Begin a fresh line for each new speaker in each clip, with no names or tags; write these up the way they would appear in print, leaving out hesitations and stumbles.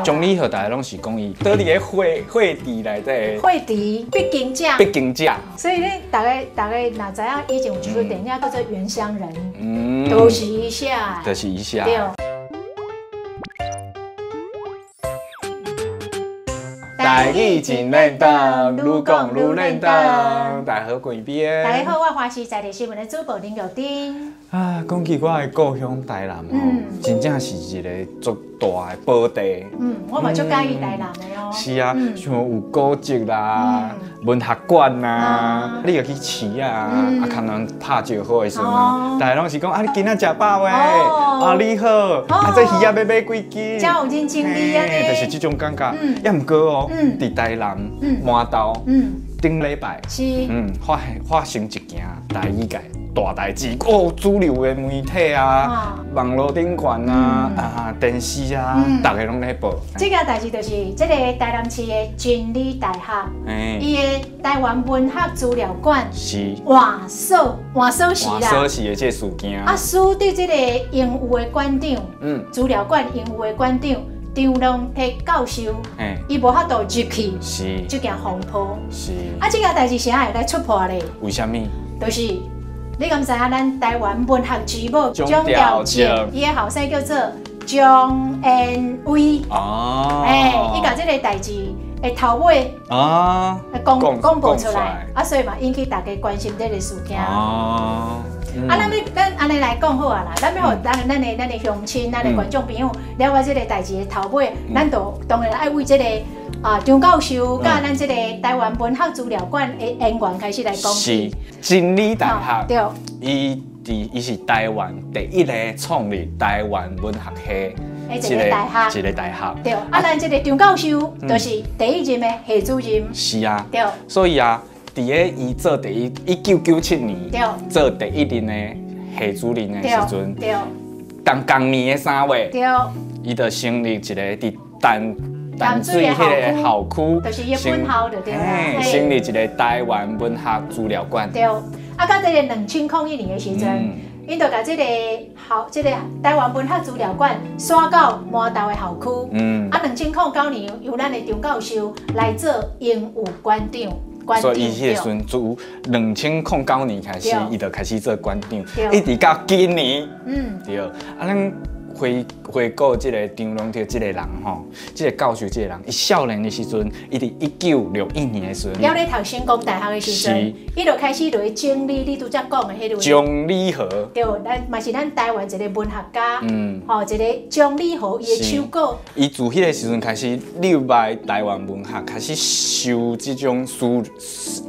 中理和大家拢是讲伊倒伫个会地内底。
会地必经者。
必经者。
所以咧，大家若知影以前有一部电影叫做《原乡人》，
嗯，
都是一下。
就是一下。
对。
台语真认同，愈讲愈认同。大家好，贵边。
大家好，我华视在地新闻的主播林玉珍。
啊，讲起我的故乡台南吼，真正是一个足大的宝地。
我嘛足介意台南的哦。
是啊，像有古迹啦、文学馆啦，你要去试啊，啊，可能拍照好的时阵啊，大家拢是讲啊，你今仔食饱未？啊，你好，啊，这鱼仔要买几斤？
才有认真味啊呢。
就是这种感觉。也毋过哦，伫台南麻豆，顶礼拜发生一件台语界大代志，主流的媒体啊、网络顶管啊、电视啊，大家拢在报。
这件代志就是这个台南市的真理大学，伊的台湾文学资料馆
是
换锁是啦，
换锁是的这事件。
啊，输伫这个英务的馆长，资料馆英务的馆长张龙铁教授，伊无法度入去，
是
这件风波。
是
啊，这件代志啥会来出破咧？
为什么？
就是你敢知影咱台湾文学之母蒋兆杰，伊的后生叫做蒋恩威。哦，伊甲这个代志的头尾公布出来，啊，所以嘛引起大家关心这个事件。哦。啊，咱安尼来讲好啊啦，咱要互咱的乡亲、咱的观众朋友了解这个代志的头尾，咱就当然爱为这个张教授甲咱这个台湾文学资料馆的演员开始来讲。
是真理大学。
对。
伊是台湾第一个创立台湾文学系
一个大学。对，啊，咱这个张教授就是第一任的系主任。
是啊。
对。
所以啊。伫个伊做1997年做第一任的系主任的时阵，同年的3月，伊就成立一个伫淡水迄个校区，
就是伊本校就对啦，
成立一个台湾文学资料馆。
对，啊，到这个2001年的时阵，因就把这个台湾文学资料馆刷到麻豆的校区。啊，2009年由咱的张教授来做英务馆长。
所以伊迄个时阵，自2009年开始，伊就开始做馆长，一直到今年。对，啊，咱回顾这个张龙铁这个人吼，这个教授这个人，伊少年的时阵，伊伫1961年的时阵，
了咧读成功大学的时阵，伊就开始对经理，你拄则讲的迄个
蒋理和，
对，咱嘛是咱台湾一个文学家，吼，一个蒋理和伊的手稿。伊
自迄个时阵开始留白台湾文学，开始收这种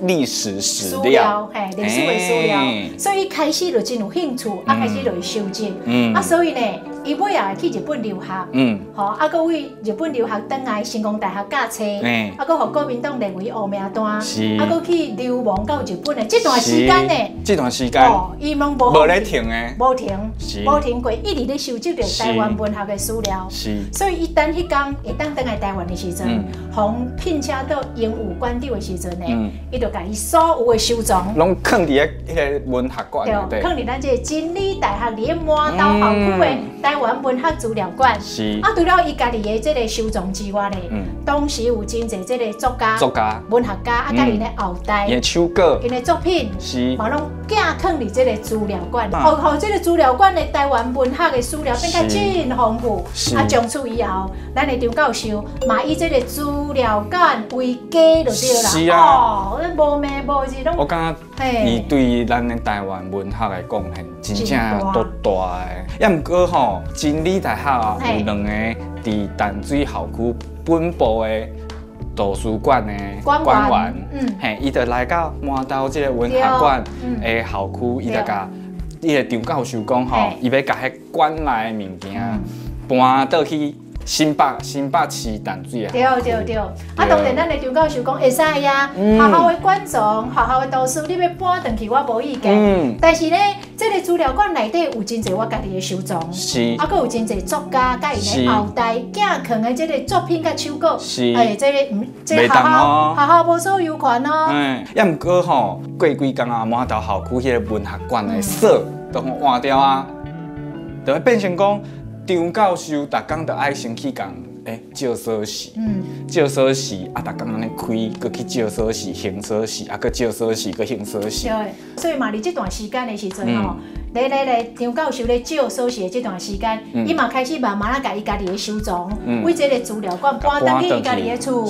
历史史料，
历史的史料，所以伊开始就真有兴趣，啊，开始就收集，啊，所以呢。伊尾也去日本留学，吼，啊，搁为日本留学倒来成功大学教册，啊，搁互国民党立为黑名单，啊，搁去流亡到日本的这段时间呢，
这段时间，
伊拢无
咧停的，
无停过，一直咧收集着台湾文学的资料，所以伊等迄天会当来台湾的时阵，互聘请到英务馆长的时阵呢，伊就甲伊所有的收藏，
拢放伫迄个文学馆内底，
放伫咱这个真理大学伫麻豆校区的台湾文学资料馆，啊，除了伊家己的这个收藏之外咧，当时有真侪这个作家、文学家啊，甲因的后代、
因的手稿、
因的作品，嘛拢架放伫这个资料馆，互这个资料馆的台湾文学的资料变甲真丰富。啊，从此以后，咱的张教授嘛以这个资料馆为家就对啦。
是啊，
无名无字拢。
我感觉伊对咱的台湾文学的贡献真正多大的。也毋过吼，真理大学啊有2个伫淡水校区本部的图书馆的馆员，嘿，伊就来到麻豆这个文学馆的校区，伊就甲伊个张教授讲吼，伊要甲迄馆内的物件搬倒去。新北市淡水啊！
对，啊，当然咱的张教授讲会使呀，学校的馆藏、学校的图书，你要搬转去我无意见。但是呢，这个资料馆内底有真侪我家己的收藏，啊，佮有真侪作家甲因的后代寄藏的这个作品甲手稿，这学校无所有权哦。
也毋过吼，过几工啊，麻豆校区迄个文学馆的锁都换掉啊，就会变成讲。张教授逐工就爱先去共借锁匙，借锁匙啊，逐工安尼开，搁去借锁匙、行锁匙，啊，搁借锁匙、搁行锁匙。
对，所以嘛，伫这段时间的时阵吼，来张教授咧借锁匙的这段时间，伊嘛开始慢慢啊，甲伊家己的收藏，为这个资料馆搬登去伊家己的厝，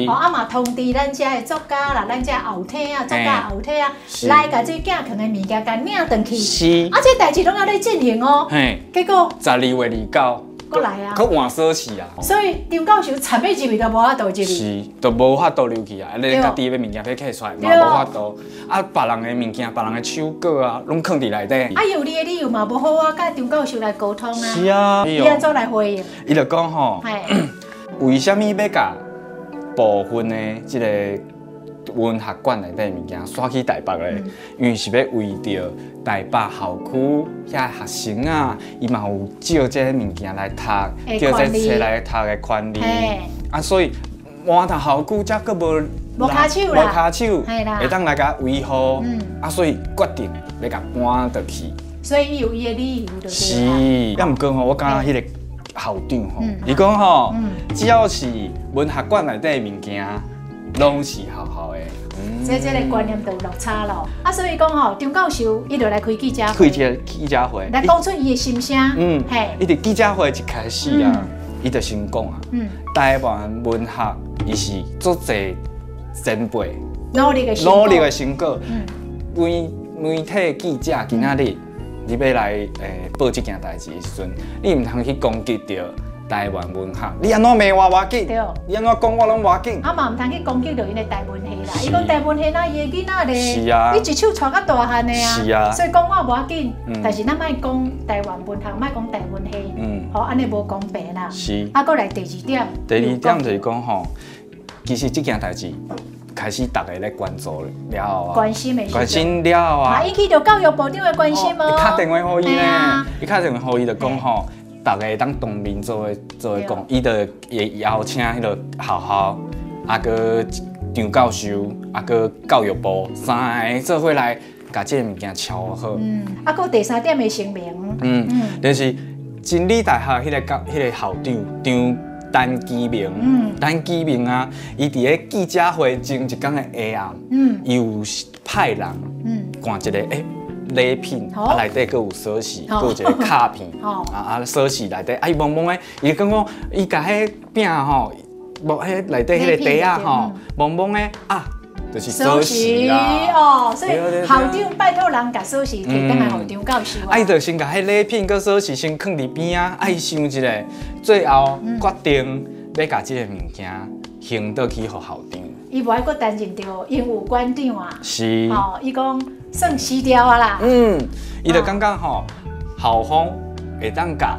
哦，啊嘛通知咱遮的作家啦，咱遮后体啊，作家后体啊，来甲这寄藏的物件甲领登去，啊，这代志拢还咧进行哦，结果
12月29。
过来啊！
佮换锁匙啊！
所以张教授惨要入去都无法度入去。是，
都无法度入去啊！你家己的物件要摕出来，嘛无法度。啊，别人的物件、别人的手稿啊，拢藏伫内底。
啊，有你的理由嘛，无好啊，甲张教授来沟通啊。
是啊。
伊安怎来回应？
伊就讲吼，为虾米要甲部分的即个文学馆内底物件刷去台北咧？因为是要为着台北校区遐学生啊，伊嘛有借这物件来读，借这册来读的权利。啊，所以换读校区则佫无
骹手啦，
无骹手，会当来甲维护。啊，所以决定要甲搬倒去。
所以伊有伊的理由就对啦。
是，要毋过吼，我感觉迄个校长吼，伊讲吼，只要是文学馆内底的物件，拢是好好的。
所以这个观念就有落差咯。啊，所以讲吼，张教授伊就来开记者会，
记者会，
来讲出伊的心声。
嘿，伊伫记者会一开始啊，伊就先讲啊，台湾文学伊是足侪前辈
努力的
成果。媒体记者今仔日你要来报这件代志的时阵，你毋通去攻击着台湾文学，你安怎骂我要紧？你安怎讲我拢要紧？
啊嘛，毋通去攻击到因的台文系啦。伊讲台文系那伊的囡仔咧，
是啊，
伊一手带到大汉的啊。
是啊，
所以讲我无要紧，但是咱莫讲台湾文学，莫讲台文系，吼，安尼无公平啦。
是。
啊，搁来第二点。
第二点就是讲吼，其实这件代志开始大家咧关注了后啊，
关心
了后啊，
嘛引起着教育部长的关心哦。
伊敲电话互伊呢，伊敲电话互伊就讲吼。大家当当面做伙讲，伊就会邀请迄个校校，啊个张教授，啊个教育部三个做伙来，甲这个物件敲好。
啊个第三点的声明。
就是真理大学迄个校长张陈其明，陈其明啊，伊伫咧记者会前一天的下暗，伊有派人，赶一个礼品，啊内底佫有锁匙，佫有一个卡片，锁匙内底，伊懵懵诶，伊讲伊甲迄饼吼，无迄内底迄个袋啊吼，懵懵诶啊，就是锁匙啦。
哦，所以校长拜托人甲锁匙摕倒来互张教授。
伊就先甲迄礼品佫锁匙先放伫边啊，伊想一下，最后决定要甲即个物件行倒去互校长。
伊无爱佫担任着英务馆长啊。
是。
哦，伊讲。算死掉啊啦！
伊就感觉吼，校方会当甲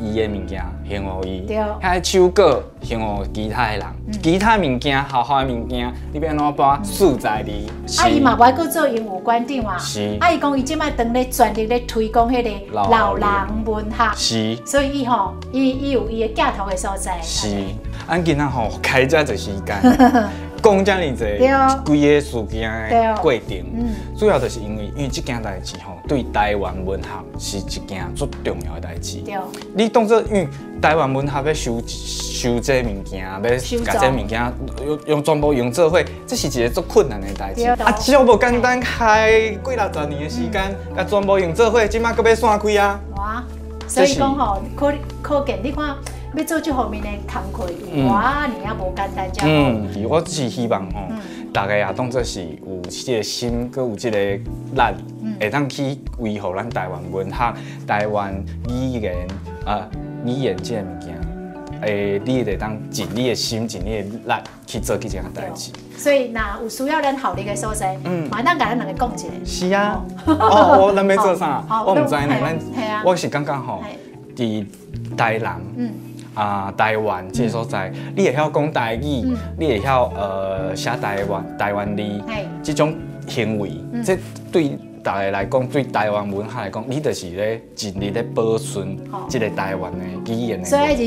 伊的物件还互伊，遐手稿还互其他的人，其他物件、校校的物件，你要安怎办？数在你。
啊，伊嘛无爱佫做英务馆长啊。
是。
啊，伊讲伊即摆当咧全力咧推广迄个老人文学。
是。
所以伊吼，伊有伊的架头的所在。
是。咱今仔吼开遮侪时间。讲遮尔济，规个事件的过程，主要就是因为这件代志吼，对台湾文学是一件足重要的代志。你当作因为台湾文学要收这物件，要甲这物件用全部用做伙，这是一个足困难的代志。啊，只无简单开几60年的时间，甲全部用做伙，即摆搁要散开啊！哇，
所以讲吼，可见你看。要做这方面的工课，哇，你也无简单，才好。
我只是希望吼，大家也当作是有这个心，佮有这个力，会当去维护咱台湾文学、台湾语言语言这个物件，你会当尽你的心、尽你的力去做这件代志。
所以，若有需要咱效力的所在，嘛，咱甲咱两个讲一下。
是啊，哦，咱要做啥？我唔知呢，我是感觉吼，伫台南。台湾这个所在，你会晓讲台语，你会晓写台湾字，这种行为，这对大家来讲，对台湾文化来讲，你就是咧尽力咧保存这个台湾的语言的。
所以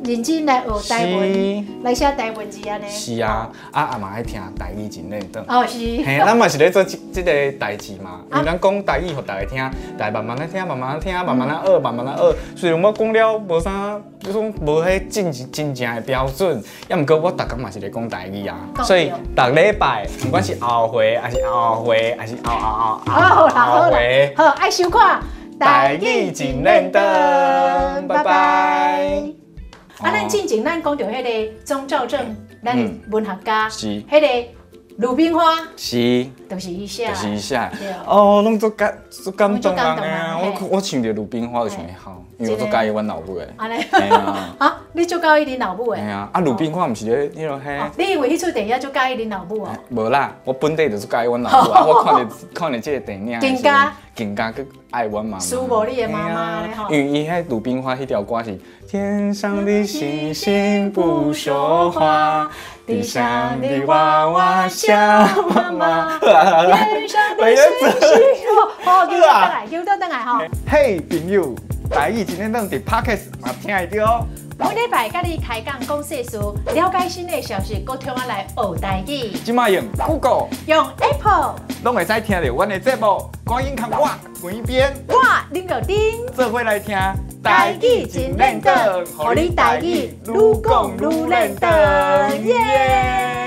认真来学台文，来写台文字安尼。
是啊，啊嘛爱听台语真认真。
哦是。
嘿，咱嘛是咧做这个代志嘛，因为咱讲台语，互大家听，大家慢慢咧听，慢慢咧听，慢慢咧学，慢慢咧学。虽然我讲了无啥，就讲无迄真正的标准，也毋过我逐工嘛是咧讲台语啊，所以逐礼拜，不管是后回还是后回还是后回，
好爱收看
台语真认真，拜拜。
咱之前咱讲到迄个钟肇政，咱文学家，
是
迄个鲁冰花，
是，
就是伊写，
哦，拢做感动人啊！我想着鲁冰花就想好，因为我做介意阮老母的。
安尼，啊，你做介意恁老母的？
系啊，鲁冰花毋是咧迄落嘿。
你以为迄出电影做介意恁老母啊？
无啦，我本地就是介意阮老母啊！我看着这个电影，更加去爱阮妈妈。
思无你的妈妈咧吼。
因为伊迄鲁冰花迄条歌是天上的星星不说话。地上的娃娃笑妈妈，
天上的星星。好，叫倒转来吼。
嘿，朋友，台语真认真伫 Podcast 嘛听会到哦。
每礼拜甲你开讲讲世事，了解新的消息，搁听我来学台语。
即马用 Google，
用 Apple，
拢会使听到阮的节目。赶紧看我每边，
我恁个丁，
做伙来听
台语真认真，互你台语愈讲愈认真，耶！